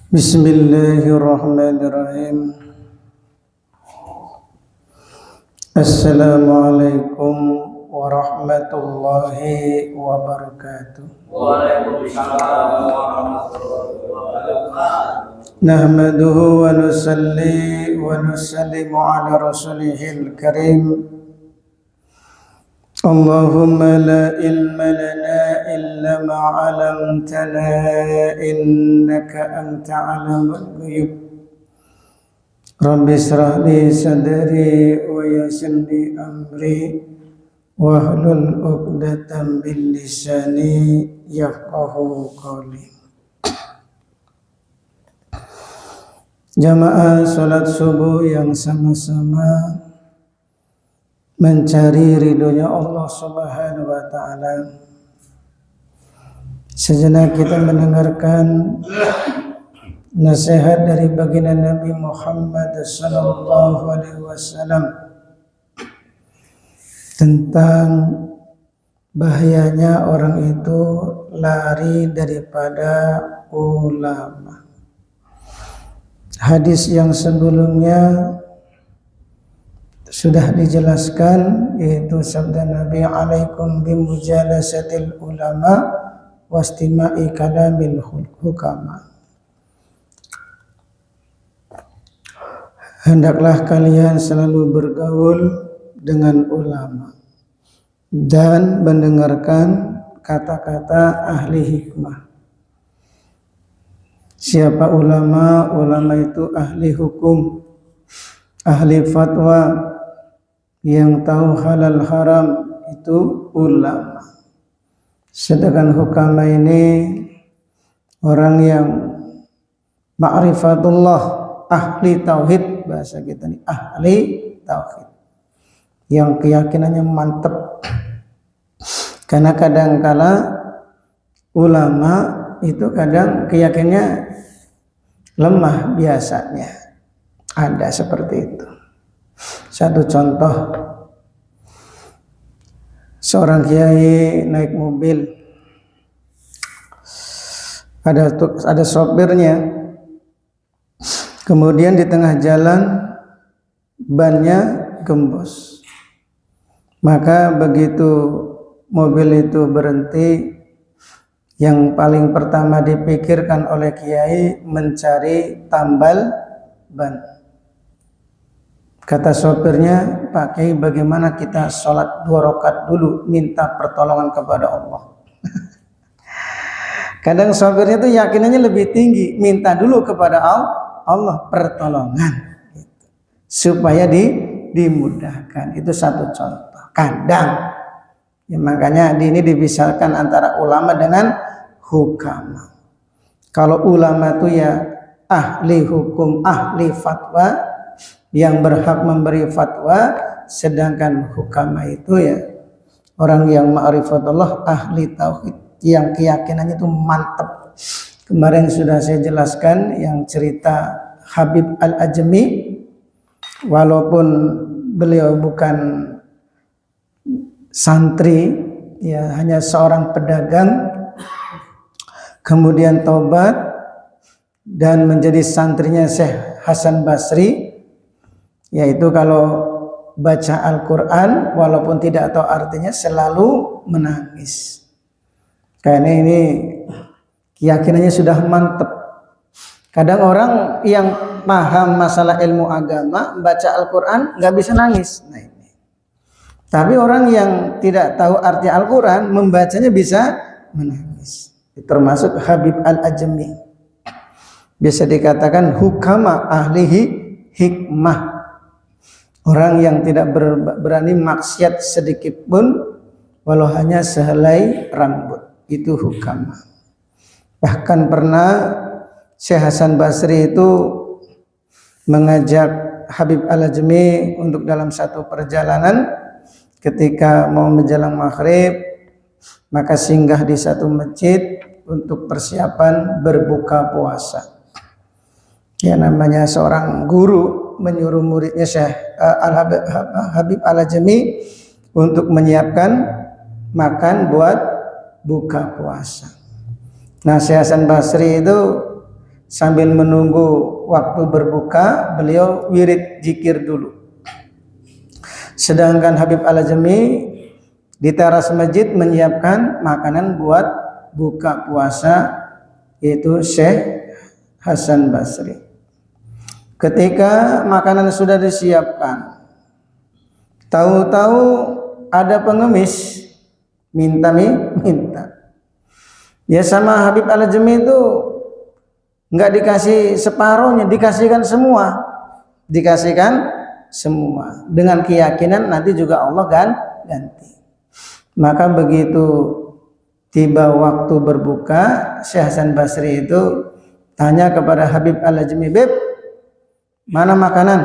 Bismillahirrahmanirrahim. Assalamualaikum warahmatullahi wabarakatuh. Waalaikumsalam warahmatullahi wabarakatuh. Nahmaduhu wa nusalli wa nusallimu ala rasulihil karim. Allahumma la ilma lana illa ma 'allamtana innaka anta 'alamul ghuyub. Rabbi ishrah li sadri wa yassir li amri wahlul 'uqdatam min lisani yafqahu qawli. Jamaah salat subuh yang sama-sama mencari ridhonya Allah Subhanahu wa ta'ala. Sejenak kita mendengarkan nasihat dari baginda Nabi Muhammad sallallahu alaihi wasallam tentang bahayanya orang itu lari daripada ulama. Hadis yang sebelumnya sudah dijelaskan, yaitu sabda Nabi, alaikum bimujalasatil ulama wastima'i kalamil hukama. Hendaklah kalian selalu bergaul dengan ulama dan mendengarkan kata-kata ahli hikmah. Siapa ulama? Ulama itu ahli hukum, ahli fatwa, yang tahu halal haram itu ulama. Sedangkan hukama ini orang yang ma'rifatullah, ahli tauhid, bahasa kita nih ahli tauhid, yang keyakinannya mantap. Karena kadangkala ulama itu kadang keyakinannya lemah, biasanya ada seperti itu. Satu contoh, seorang kiai naik mobil, ada sopirnya, kemudian di tengah jalan bannya gembos. Maka begitu mobil itu berhenti, yang paling pertama dipikirkan oleh kiai mencari tambal ban. Kata sopirnya, Pak Kiai, bagaimana kita sholat 2 rakaat dulu, minta pertolongan kepada Allah. Kadang sopirnya itu yakinannya lebih tinggi, minta dulu kepada Allah pertolongan, gitu, supaya dimudahkan. Itu satu contoh. Kadang, ya makanya ini dibisarkan antara ulama dengan hukama. Kalau ulama itu ya ahli hukum, ahli fatwa, yang berhak memberi fatwa, sedangkan hukama itu ya orang yang ma'rifatullah, ahli tauhid, yang keyakinannya itu mantap. Kemarin sudah saya jelaskan yang cerita Habib Al-Ajmi, walaupun beliau bukan santri, ya hanya seorang pedagang, kemudian taubat dan menjadi santrinya Syekh Hasan Basri. Yaitu kalau baca Al-Quran walaupun tidak tahu artinya selalu menangis, karena ini keyakinannya sudah mantap. Kadang orang yang paham masalah ilmu agama baca Al-Quran nggak bisa nangis. Nah ini. Tapi orang yang tidak tahu arti Al-Quran membacanya bisa menangis. Termasuk Habib Al-Ajmi, bisa dikatakan hukama, ahli hikmah. Orang yang tidak berani maksiat sedikit pun, walau hanya sehelai rambut, itu hukama. Bahkan pernah Syekh Hasan Basri itu mengajak Habib Al-Ajmi untuk dalam satu perjalanan. Ketika mau menjelang maghrib, maka singgah di satu masjid untuk persiapan berbuka puasa. Ya, namanya seorang guru menyuruh muridnya Syekh Habib Al-Ajmi untuk menyiapkan makan buat buka puasa. Nah, Syekh Hasan Basri itu sambil menunggu waktu berbuka, beliau wirid zikir dulu. Sedangkan Habib Al-Ajami di teras masjid menyiapkan makanan buat buka puasa, yaitu Syekh Hasan Basri. Ketika makanan sudah disiapkan, tahu-tahu ada pengemis minta. Ya sama Habib Al-Ajami itu nggak dikasih separuhnya, dikasihkan semua. Dikasihkan semua. Dengan keyakinan nanti juga Allah ganti. Maka begitu tiba waktu berbuka, Syekh Hasan Basri itu tanya kepada Habib Al-Ajami, "Beb, mana makanan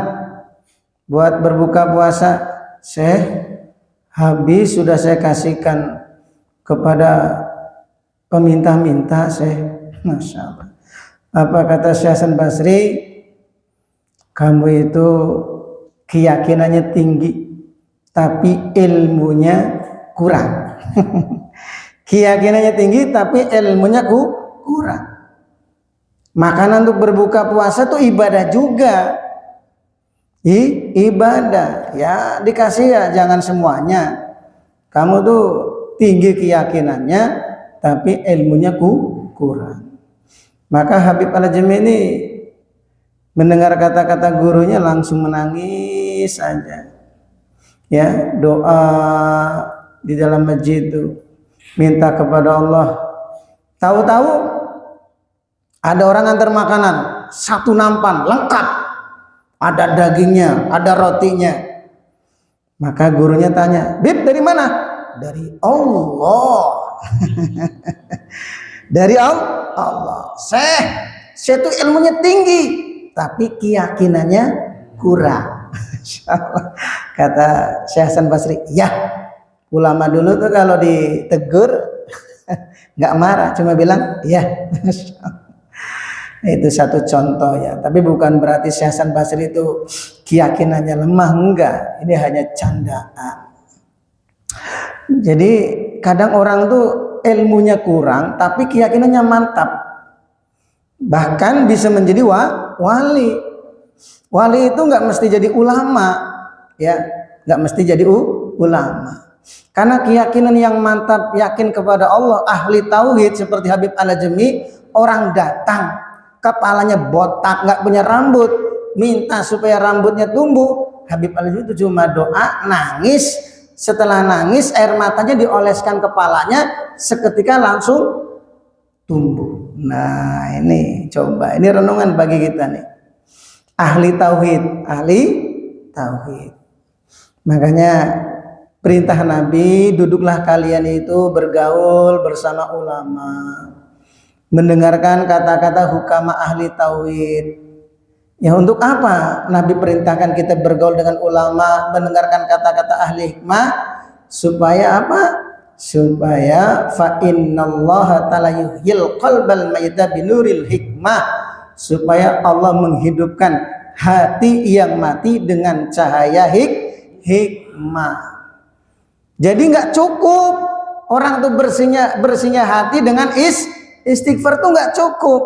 buat berbuka puasa?" "Syekh, habis sudah saya kasihkan kepada peminta-minta, Syekh." Masya Allah. Apa kata Syekh Hasan Basri? "Kamu itu keyakinannya tinggi, tapi ilmunya kurang." Keyakinannya tinggi, tapi ilmunya kurang. Makanan untuk berbuka puasa itu ibadah juga. Ibadah, ya dikasih ya, jangan semuanya. Kamu tuh tinggi keyakinannya, tapi ilmunya kurang. Maka Habib Al-Ajami ini mendengar kata-kata gurunya langsung menangis saja. Ya, doa di dalam masjid itu minta kepada Allah. Tahu-tahu ada orang antar makanan, satu nampan lengkap, ada dagingnya, ada rotinya. Maka gurunya tanya, "Bib, dari mana?" "Dari Allah." Dari Allah. Saya itu ilmunya tinggi, tapi keyakinannya kurang. Kata Syekh Hasan Basri, "Ya, ulama dulu tuh kalau ditegur nggak marah, cuma bilang ya." Itu satu contoh ya. Tapi bukan berarti Syekh Hasan Basri itu keyakinannya lemah, enggak. Ini hanya candaan. Jadi kadang orang tuh ilmunya kurang, tapi keyakinannya mantap. Bahkan bisa menjadi wali. Wali itu nggak mesti jadi ulama, ya, nggak mesti jadi ulama. Karena keyakinan yang mantap, yakin kepada Allah, ahli tauhid seperti Habib Al-Ajami, orang datang, kepalanya botak, nggak punya rambut, minta supaya rambutnya tumbuh. Habib Al-Ajami itu cuma doa, nangis. Setelah nangis, air matanya dioleskan kepalanya, seketika langsung tumbuh. Nah ini coba, ini renungan bagi kita nih. Ahli tauhid. Makanya perintah Nabi, duduklah kalian itu bergaul bersama ulama, mendengarkan kata-kata hukama ahli tauhid. Ya untuk apa Nabi perintahkan kita bergaul dengan ulama, mendengarkan kata-kata ahli hikmah? Supaya apa? Supaya fa innallaha ta'ala yuhyil qalbal mayyita binuril hikmah, supaya Allah menghidupkan hati yang mati dengan cahaya hikmah. Jadi nggak cukup orang tuh bersihnya hati dengan istighfar tuh nggak cukup.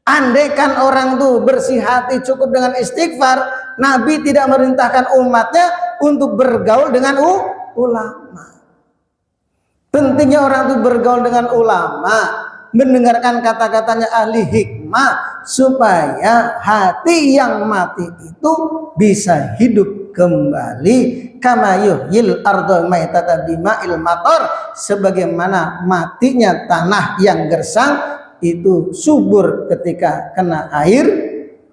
Andaikan orang tuh bersih hati cukup dengan istighfar, Nabi tidak merintahkan umatnya untuk bergaul dengan ulama. Pentingnya orang tuh bergaul dengan ulama, mendengarkan kata-katanya ahli hikmah, supaya hati yang mati itu bisa hidup kembali. Kama yuhyil ardha maitata bima'il matar, sebagaimana matinya tanah yang gersang itu subur ketika kena air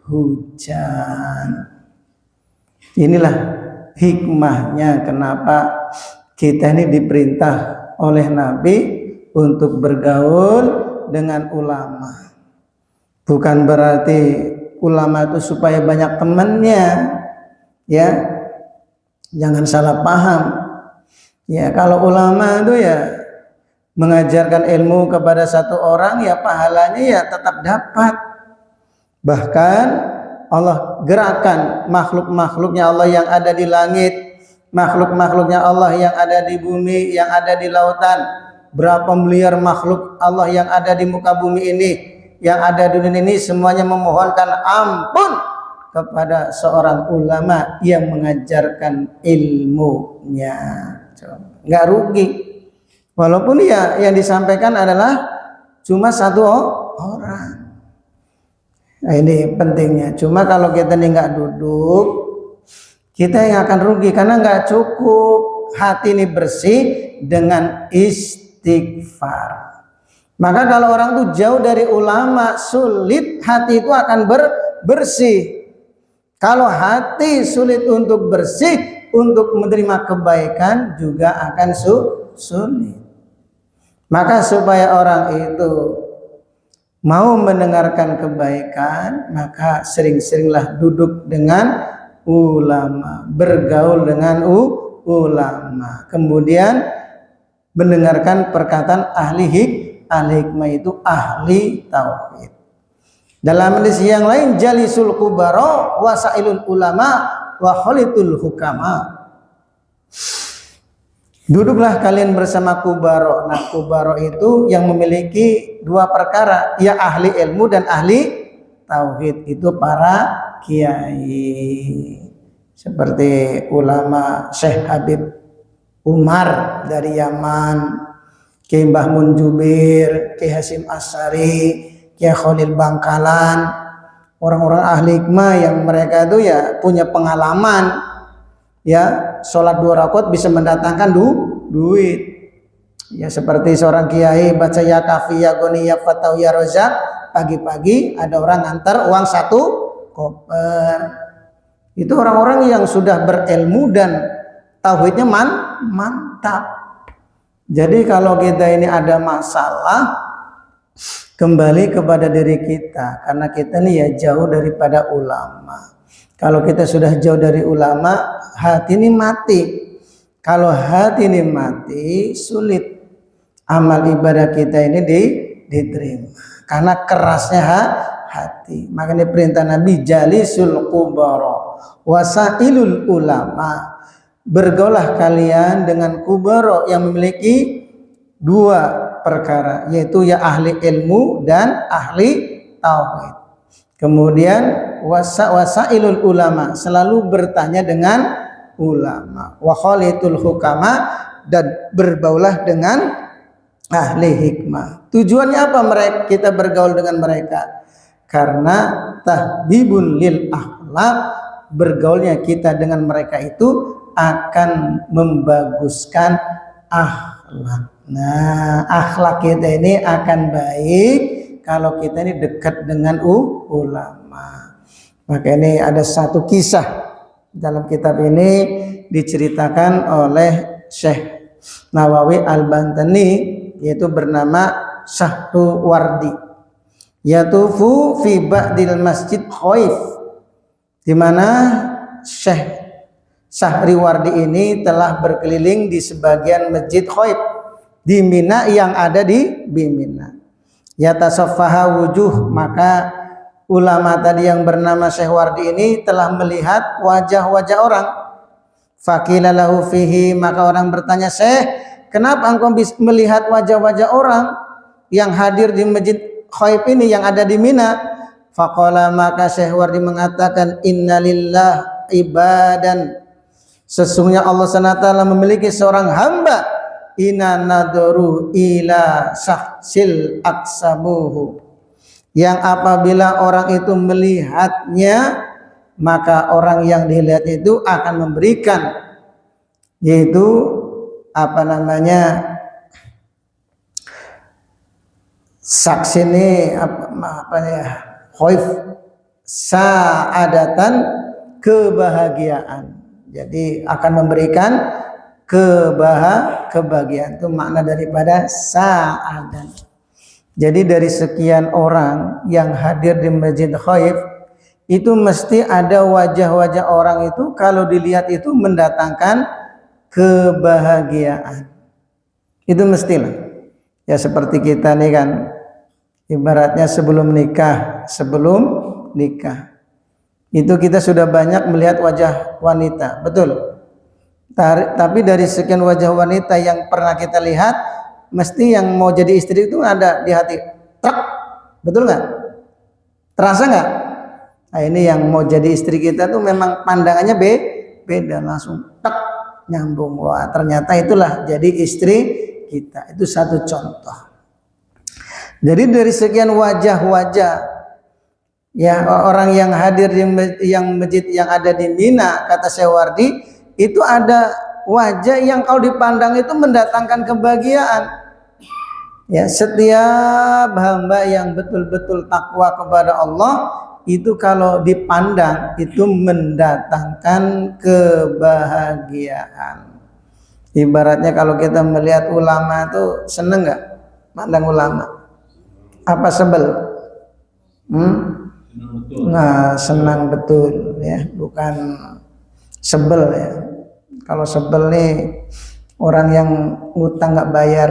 hujan. Inilah hikmahnya kenapa kita ini diperintah oleh Nabi untuk bergaul dengan ulama. Bukan berarti ulama itu supaya banyak temannya, ya. Jangan salah paham. Ya, kalau ulama itu ya mengajarkan ilmu kepada satu orang, ya pahalanya ya tetap dapat. Bahkan Allah gerakan makhluk-makhluknya Allah yang ada di langit, makhluk-makhluknya Allah yang ada di bumi, yang ada di lautan. Berapa miliar makhluk Allah yang ada di muka bumi ini, yang ada di dunia ini semuanya memohonkan ampun kepada seorang ulama yang mengajarkan ilmunya. Nggak rugi. Walaupun ya yang disampaikan adalah cuma satu orang. Nah ini pentingnya. Cuma kalau kita ini nggak duduk, kita yang akan rugi karena nggak cukup hati ini bersih dengan istighfar. Maka kalau orang tuh jauh dari ulama, sulit hati itu akan bersih. Kalau hati sulit untuk bersih, untuk menerima kebaikan juga akan sulit. Maka supaya orang itu mau mendengarkan kebaikan, maka sering-seringlah duduk dengan ulama, bergaul dengan ulama. Kemudian mendengarkan perkataan ahli hikmah itu ahli tauhid. Dalam hadis yang lain, jalisul kubara wasailul ulama wa khalitul hukama. Duduklah kalian bersama kubaro. Nah, kubaro itu yang memiliki dua perkara, ya ahli ilmu dan ahli tauhid. Itu para kiai. Seperti ulama Syekh Habib Umar dari Yaman, Kiai Mbah Mun Jubir, Kiai Hasyim Asy'ari, Kiai Khalil Bangkalan, orang-orang ahli hikmah yang mereka itu ya punya pengalaman, ya sholat 2 rakaat bisa mendatangkan duit. Ya seperti seorang kiai baca ya kafi ya goni ya fatau ya rozak, pagi-pagi ada orang ngantar uang 1 koper. Itu orang-orang yang sudah berilmu dan tauhidnya mantap. Jadi kalau kita ini ada masalah, kembali kepada diri kita, karena kita nih ya jauh daripada ulama. Kalau kita sudah jauh dari ulama, hati ini mati. Kalau hati ini mati, sulit amal ibadah kita ini diterima karena kerasnya hati. Makanya perintah Nabi jalisul kubara wasailul ulama, bergaulah kalian dengan kubara yang memiliki 2 perkara, yaitu ya ahli ilmu dan ahli tauhid. Kemudian wasailul ulama, selalu bertanya dengan ulama. Wa khalitul hukama, dan berbaulah dengan ahli hikmah. Tujuannya apa kita bergaul dengan mereka? Karena tahdibun lil akhlak, bergaulnya kita dengan mereka itu akan membaguskan akhlak. Nah, akhlak kita ini akan baik kalau kita ini dekat dengan ulama. Maka ini ada satu kisah dalam kitab ini diceritakan oleh Syekh Nawawi Al-Bantani, yaitu bernama Syahru Wardi. Yatufu fi ba'dil masjid Khaif, di mana Syekh Syahri Wardi ini telah berkeliling di sebagian masjid Khaif di Mina yang ada di Mina. Yatasaffaha wujuh, maka ulama tadi yang bernama Syekh Wardi ini telah melihat wajah-wajah orang. Faqila lahu fihi, maka orang bertanya, Syekh, kenapa engkau bisa melihat wajah-wajah orang yang hadir di masjid Khaif ini yang ada di Mina? Faqala, maka Syekh Wardi mengatakan, innalillah ibadan, sesungguhnya Allah SWT memiliki seorang hamba, ina nadoru ila sahsil aksabuhu, yang apabila orang itu melihatnya, maka orang yang dilihat itu akan memberikan, yaitu saksi ini khaif sa'adatan, kebahagiaan. Jadi akan memberikan kebahagiaan, itu makna daripada sa'adat. Jadi dari sekian orang yang hadir di Masjid Khaif itu mesti ada wajah-wajah orang itu kalau dilihat itu mendatangkan kebahagiaan. Itu mestilah. Ya seperti kita nih kan, ibaratnya sebelum nikah itu kita sudah banyak melihat wajah wanita, betul. Tapi dari sekian wajah wanita yang pernah kita lihat, mesti yang mau jadi istri itu ada di hati. Truk, Betul nggak? Terasa nggak? Nah ini yang mau jadi istri kita tuh memang pandangannya beda, langsung tak nyambung. Wah ternyata itulah jadi istri kita. Itu satu contoh. Jadi dari sekian wajah-wajah ya orang yang hadir di masjid yang ada di Mina, kata Syekh Wardi, itu ada wajah yang kalau dipandang itu mendatangkan kebahagiaan. Ya, setiap hamba yang betul-betul takwa kepada Allah itu kalau dipandang itu mendatangkan kebahagiaan. Ibaratnya kalau kita melihat ulama itu seneng nggak pandang ulama? Apa sebel? Nah, senang betul ya, bukan sebel ya. Kalau sebel nih orang yang ngutang nggak bayar,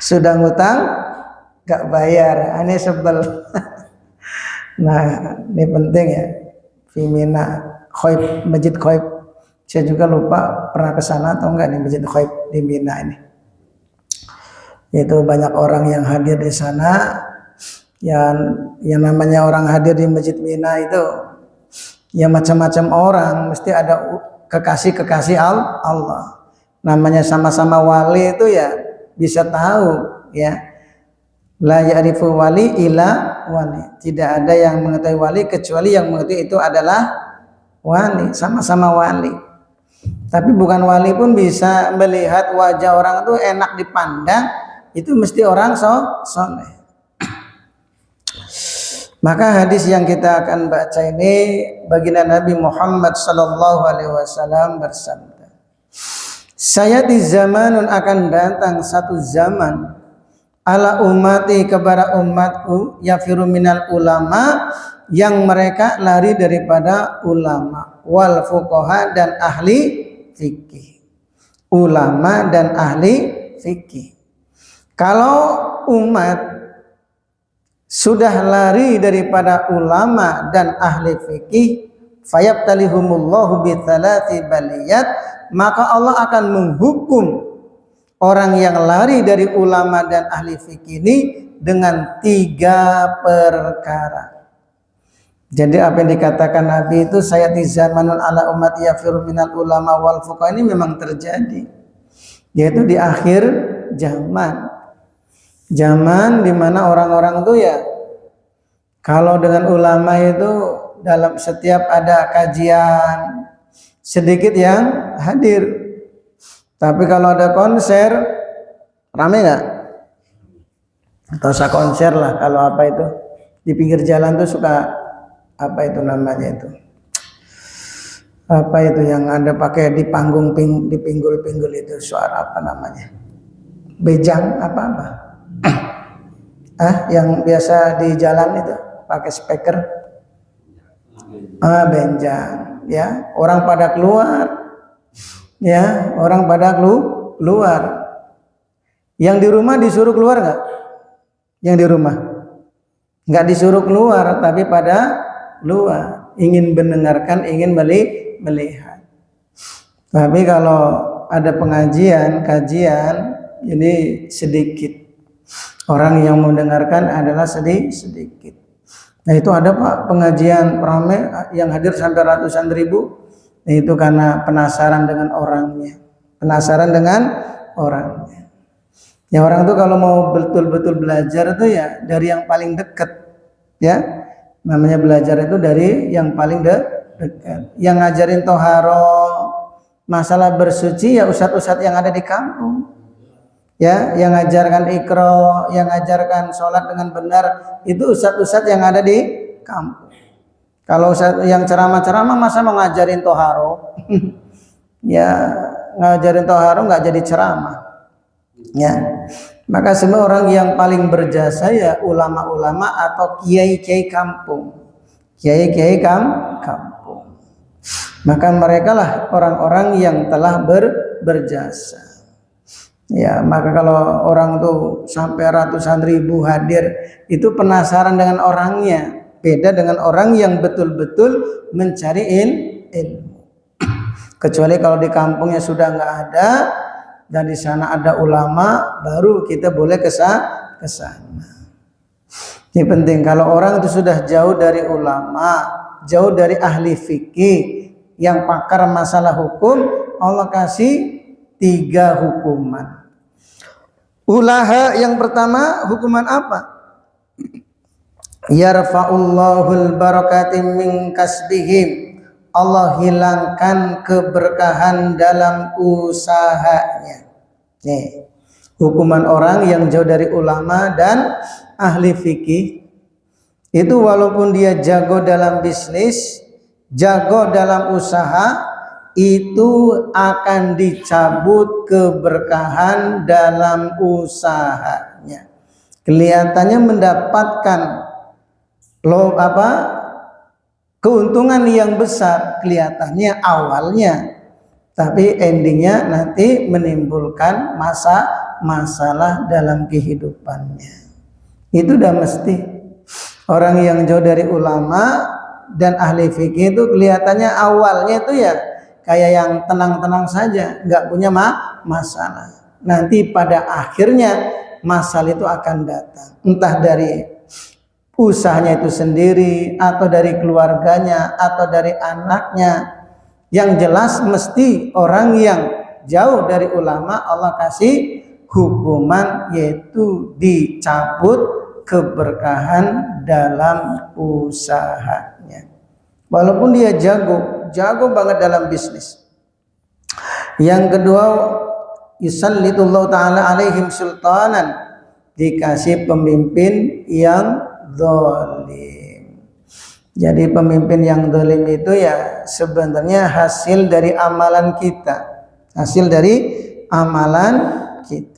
sudah ngutang nggak bayar, aneh sebel. Nah, ini penting ya. Femina Khoib, Masjid Khoib. Saya juga lupa pernah ke sana atau enggak nih Masjid Khoib di Mina ini. Itu banyak orang yang hadir di sana. Yang namanya orang hadir di Masjid Mina itu ya macam-macam orang, mesti ada kekasih-kekasih Allah. Namanya sama-sama wali itu ya bisa tahu ya. La ya'rifu wali illa wali. Tidak ada yang mengetahui wali kecuali yang mengetahui itu adalah wali, sama-sama wali. Tapi bukan wali pun bisa melihat wajah orang itu enak dipandang, itu mesti orang soleh. Maka hadis yang kita akan baca ini baginda Nabi Muhammad sallallahu alaihi wasallam bersabda, "Sayati zamanun akan datang satu zaman ala ummati kepada umatku yafiru minal ulama yang mereka lari daripada ulama wal fuqaha dan ahli fikih." Ulama dan ahli fikih. Kalau umat sudah lari daripada ulama dan ahli fikih, fayabtalihumullahu bitsalati baliyat, maka Allah akan menghukum orang yang lari dari ulama dan ahli fikih ini dengan 3 perkara. Jadi apa yang dikatakan Nabi itu sayati zamanun ala umat yafiru minal ulama wal fuqaha ini memang terjadi, yaitu di akhir zaman. Zaman dimana orang-orang itu ya kalau dengan ulama itu dalam setiap ada kajian sedikit yang hadir. Tapi kalau ada konser rame nggak? Atau usah konser lah, kalau apa itu di pinggir jalan tuh suka apa itu namanya itu? Apa itu yang Anda pakai di panggung di pinggul-pinggul itu suara apa namanya? Bejang apa? Yang biasa di jalan itu pakai speaker. Benjang ya, orang pada keluar. Ya, orang pada keluar. Yang di rumah disuruh keluar nggak? Yang di rumah nggak disuruh keluar, tapi pada keluar, ingin mendengarkan, ingin melihat. Tapi kalau ada pengajian, kajian, ini sedikit. Orang yang mendengarkan adalah sedikit. Nah itu ada Pak pengajian ramai yang hadir sampai ratusan ribu. Nah, itu karena penasaran dengan orangnya. Ya orang itu kalau mau betul-betul belajar itu ya dari yang paling dekat. Ya, namanya belajar itu dari yang paling dekat. Yang ngajarin toharo, masalah bersuci ya ustadz-ustadz yang ada di kampung. Ya, yang ngajarkan ikro, yang ngajarkan sholat dengan benar itu ustadz-ustadz yang ada di kampung. Kalau ustadz yang ceramah-ceramah masa mau ngajarin toharo? Ya, ngajarin toharo nggak jadi ceramah. Ya, maka semua orang yang paling berjasa ya ulama-ulama atau kiai-kiai kampung, kampung. Maka mereka lah orang-orang yang telah berjasa. Ya, maka kalau orang tuh sampai ratusan ribu hadir, itu penasaran dengan orangnya. Beda dengan orang yang betul-betul mencari ilmu. Kecuali kalau di kampungnya sudah nggak ada dan di sana ada ulama, baru kita boleh ke ke sana. Ini penting, kalau orang itu sudah jauh dari ulama, jauh dari ahli fikih yang pakar masalah hukum, Allah kasih 3 hukuman. Ulaha yang pertama, hukuman apa? Yarfa'ullahul barakati min kasbihim. Allah hilangkan keberkahan dalam usahanya. Nih, hukuman orang yang jauh dari ulama dan ahli fikih itu walaupun dia jago dalam bisnis, jago dalam usaha, itu akan dicabut keberkahan dalam usahanya. Kelihatannya mendapatkan keuntungan yang besar kelihatannya awalnya, tapi endingnya nanti menimbulkan masalah dalam kehidupannya. Itu udah mesti. Orang yang jauh dari ulama dan ahli fikih itu kelihatannya awalnya itu ya kayak yang tenang-tenang saja, nggak punya masalah. Nanti pada akhirnya masalah itu akan datang, entah dari usahanya itu sendiri, atau dari keluarganya, atau dari anaknya. Yang jelas mesti orang yang jauh dari ulama Allah kasih hukuman, yaitu dicabut keberkahan dalam usahanya. Walaupun dia jago banget dalam bisnis. Yang kedua, yusallitullahu ta'ala alaihim sultanan, dikasih pemimpin yang zalim. Jadi pemimpin yang zalim itu ya sebenarnya hasil dari amalan kita. Hasil dari amalan kita.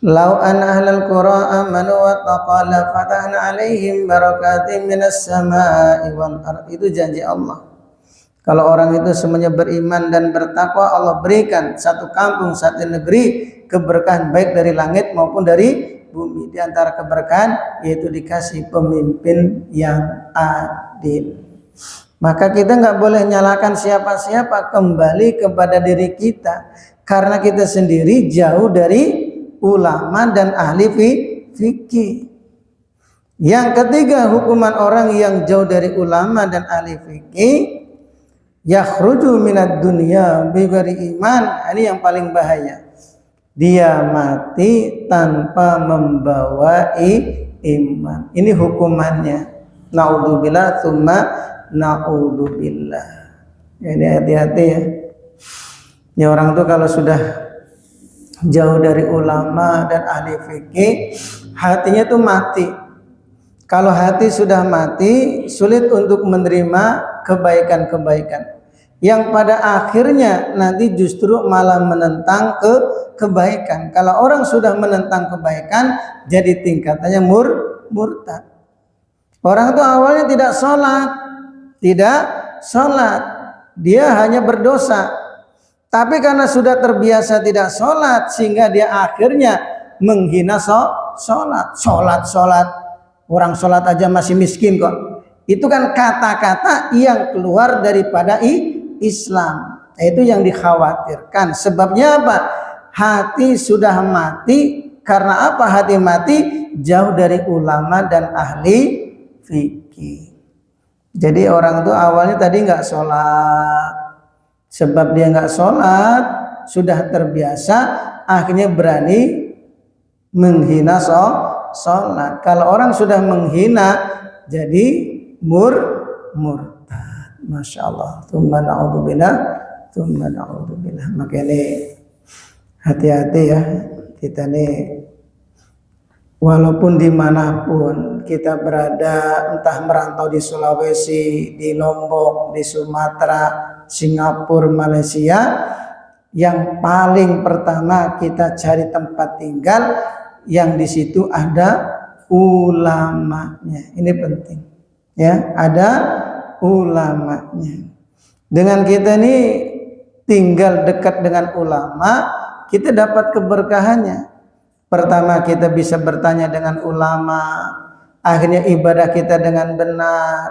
Lau anna ahlal qura amanu wa taqala fatahna alaihim barakatim minas sama'i wal ard. Itu janji Allah. Kalau orang itu semuanya beriman dan bertakwa, Allah berikan satu kampung, satu negeri keberkahan baik dari langit maupun dari bumi. Di antara keberkahan yaitu dikasih pemimpin yang adil. Maka kita nggak boleh nyalakan siapa-siapa, kembali kepada diri kita, karena kita sendiri jauh dari ulama dan ahli fikih. Yang ketiga, hukuman orang yang jauh dari ulama dan ahli fikih, yakhruju minad dunya bighairi iman. Ini yang paling bahaya. Dia mati tanpa membawa iman. Ini hukumannya. Naudzubillah tsumma naudzubillah. Ini hati-hati ya. Ini orang tuh kalau sudah jauh dari ulama dan ahli fikih, hatinya tuh mati. Kalau hati sudah mati, sulit untuk menerima kebaikan-kebaikan, yang pada akhirnya nanti justru malah menentang kebaikan. Kalau orang sudah menentang kebaikan, jadi tingkatannya murtad. Orang itu awalnya tidak sholat, dia hanya berdosa. Tapi karena sudah terbiasa tidak sholat, sehingga dia akhirnya menghina sholat. Orang sholat aja masih miskin kok. Itu kan kata-kata yang keluar daripada Islam. Itu yang dikhawatirkan. Sebabnya apa? Hati sudah mati. Karena apa hati mati? Jauh dari ulama dan ahli fikih. Jadi orang itu awalnya tadi nggak sholat. Sebab dia nggak sholat, sudah terbiasa, akhirnya berani menghina sholat. Kalau orang sudah menghina, jadi murtad. Masya Allah. Tsumma na'udzubillah. Maka ini hati-hati ya. Kita nih walaupun dimanapun kita berada, entah merantau di Sulawesi, di Lombok, di Sumatera, Singapura, Malaysia, yang paling pertama kita cari tempat tinggal yang di situ ada ulamanya. Ini penting, ya, ada ulamanya. Dengan kita ini tinggal dekat dengan ulama, kita dapat keberkahannya. Pertama kita bisa bertanya dengan ulama, akhirnya ibadah kita dengan benar,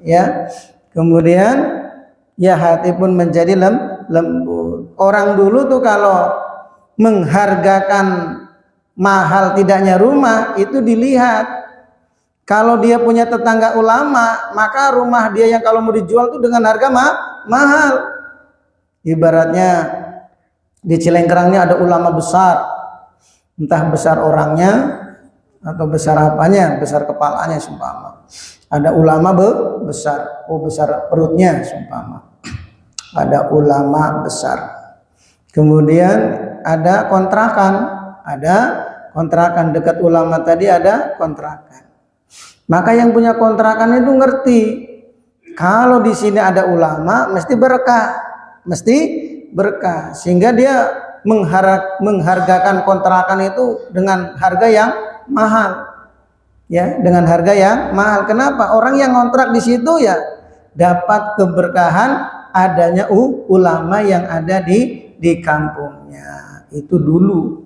ya. Kemudian ya hati pun menjadi lembut. Orang dulu tuh kalau menghargakan mahal tidaknya rumah itu dilihat. Kalau dia punya tetangga ulama, maka rumah dia yang kalau mau dijual tuh dengan harga mahal. Ibaratnya di Cilengkerangnya ada ulama besar, entah besar orangnya atau besar apanya, besar kepalanya seumpama. Ada ulama besar, besar perutnya seumpama. Ada ulama besar. Kemudian ada kontrakan dekat ulama tadi ada kontrakan. Maka yang punya kontrakan itu ngerti kalau di sini ada ulama mesti berkah, sehingga dia menghargakan kontrakan itu dengan harga yang mahal, ya, dengan harga yang mahal. Kenapa? Orang yang kontrak di situ ya dapat keberkahan adanya ulama yang ada di kampungnya. Itu dulu.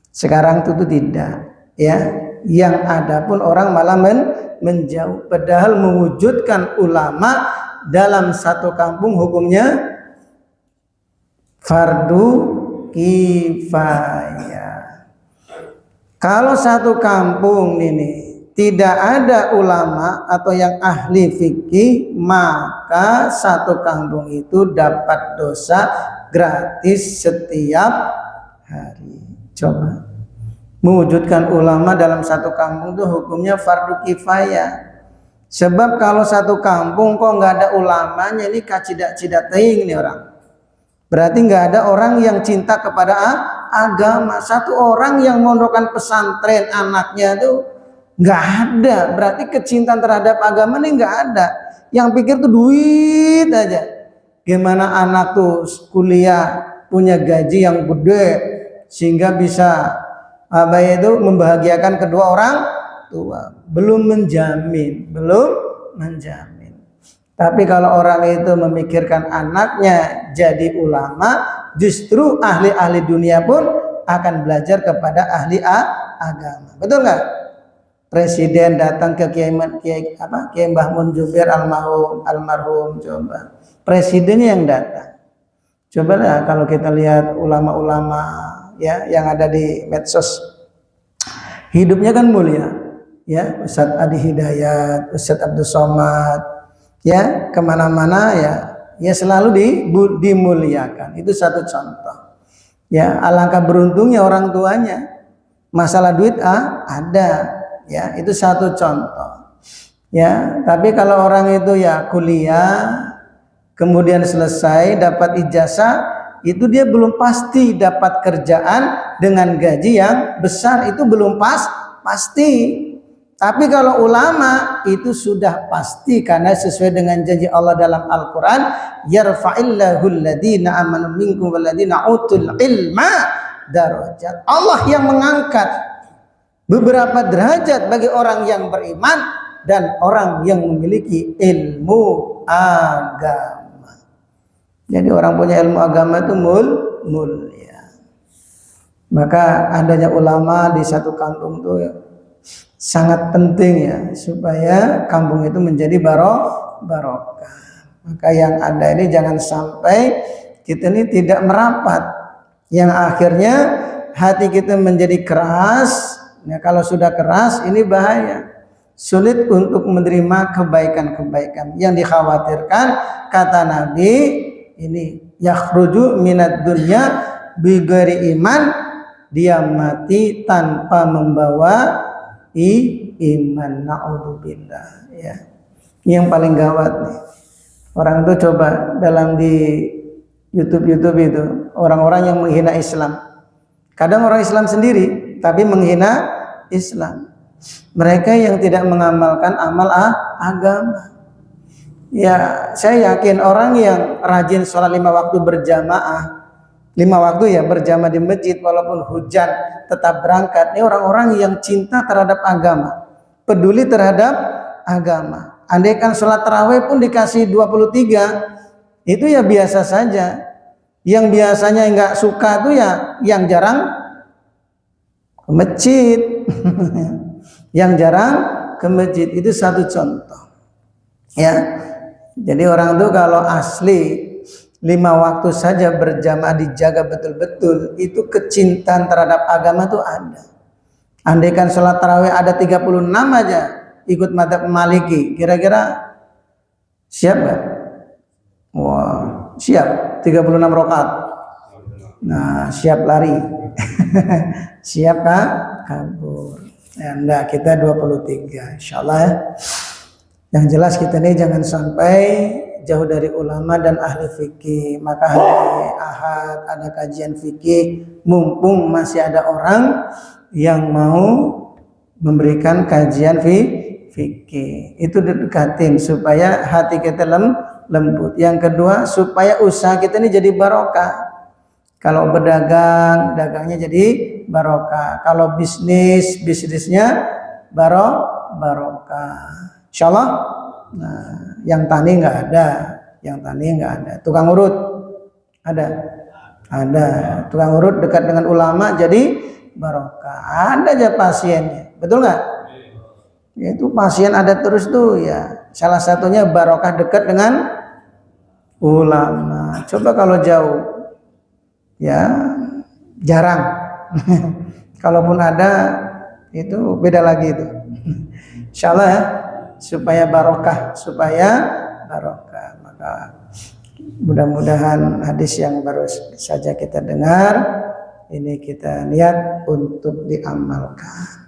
Sekarang itu tidak, ya. Yang ada pun orang malah menjauh. Padahal mewujudkan ulama dalam satu kampung hukumnya fardu kifayah. Kalau satu kampung ini tidak ada ulama atau yang ahli fikih, maka satu kampung itu dapat dosa gratis setiap hari. Coba mewujudkan ulama dalam satu kampung itu hukumnya fardu kifayah. Sebab kalau satu kampung kok nggak ada ulamanya, ini kacidak-cidak teing nih orang. Berarti nggak ada orang yang cinta kepada agama. Satu orang yang mondokkan pesantren anaknya itu nggak ada. Berarti kecintaan terhadap agama ini nggak ada. Yang pikir tuh duit aja. Gimana anak tuh kuliah punya gaji yang gede sehingga bisa membahagiakan kedua orang tua. Belum menjamin. Tapi kalau orang itu memikirkan anaknya jadi ulama, justru ahli-ahli dunia pun akan belajar kepada ahli agama. Betul nggak? Presiden datang ke Kiai Mbah Mun Jubir almarhum, coba. Presidennya yang datang. Coba lah kalau kita lihat ulama-ulama ya yang ada di medsos, hidupnya kan mulia, ya. Ustadz Adi Hidayat, Ustadz Abdul Somad, ya, kemana-mana ya selalu dimuliakan. Itu satu contoh. Ya, alangkah beruntungnya orang tuanya. Masalah duit ada, ya, itu satu contoh. Ya, tapi kalau orang itu ya kuliah, kemudian selesai dapat ijazah, itu dia belum pasti dapat kerjaan dengan gaji yang besar, itu belum pasti. Tapi kalau ulama itu sudah pasti, karena sesuai dengan janji Allah dalam Al-Quran, yarfa'illahu alladhina amanu minkum walladhina utul ilma darajat. Allah yang mengangkat beberapa derajat bagi orang yang beriman dan orang yang memiliki ilmu agama. Jadi orang punya ilmu agama itu mulia. Maka adanya ulama di satu kampung itu sangat penting ya, supaya kampung itu menjadi barokah. Maka yang ada ini jangan sampai kita ini tidak merapat, yang akhirnya hati kita menjadi keras. Nah, kalau sudah keras ini bahaya, sulit untuk menerima kebaikan-kebaikan. Yang dikhawatirkan kata Nabi ini, yakhruju minad dunya bighairi iman, dia mati tanpa membawa iman. Na'udzubillah, ya. Ini yang paling gawat nih. Orang itu coba dalam di YouTube itu orang-orang yang menghina Islam. Kadang orang Islam sendiri tapi menghina Islam. Mereka yang tidak mengamalkan amal agama. Ya, saya yakin orang yang rajin sholat 5 waktu berjamaah, 5 waktu ya berjamaah di masjid walaupun hujan tetap berangkat. Ini orang-orang yang cinta terhadap agama, peduli terhadap agama. Andaikan sholat tarawih pun dikasih 23, itu ya biasa saja. Yang biasanya nggak suka tuh ya yang jarang ke masjid. Yang jarang ke masjid, itu satu contoh. Ya. Jadi orang tuh kalau asli 5 waktu saja berjamaah dijaga betul-betul, itu kecintaan terhadap agama tuh ada. Andaikan sholat tarawih ada 36 aja ikut madzhab Maliki, kira-kira siap nggak? Wah, siap 36 rakaat. Nah, siap lari. Siap kan? Kabur. Ya, enggak, kita 23 insyaallah ya. Yang jelas kita ini jangan sampai jauh dari ulama dan ahli fikih. Maka hari Ahad ada kajian fikih, mumpung masih ada orang yang mau memberikan kajian fikih. Itu didekatin supaya hati kita lembut. Yang kedua, supaya usaha kita ini jadi barokah. Kalau berdagang, dagangnya jadi barokah. Kalau bisnisnya barokah. Insyaallah. Nah, yang tani nggak ada. Tukang urut ada. Tukang urut dekat dengan ulama jadi barokah. Ada aja pasiennya, betul nggak? Itu pasien ada terus tuh ya. Salah satunya barokah dekat dengan ulama. Coba kalau jauh, ya jarang. Kalaupun ada itu beda lagi itu. Insyaallah ya, supaya barokah. Maka mudah-mudahan hadis yang baru saja kita dengar ini kita niat untuk diamalkan.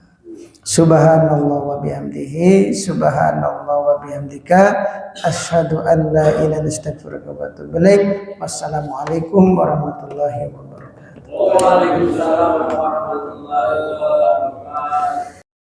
Subhanallah wa bihamdihi, subhanallah wa bihamdika, asyhadu an la ilaha illa anta astaghfiruka wa atubu ilaik. Wassalamualaikum warahmatullahi wabarakatuh. Waalaikumsalam warahmatullahi wabarakatuh.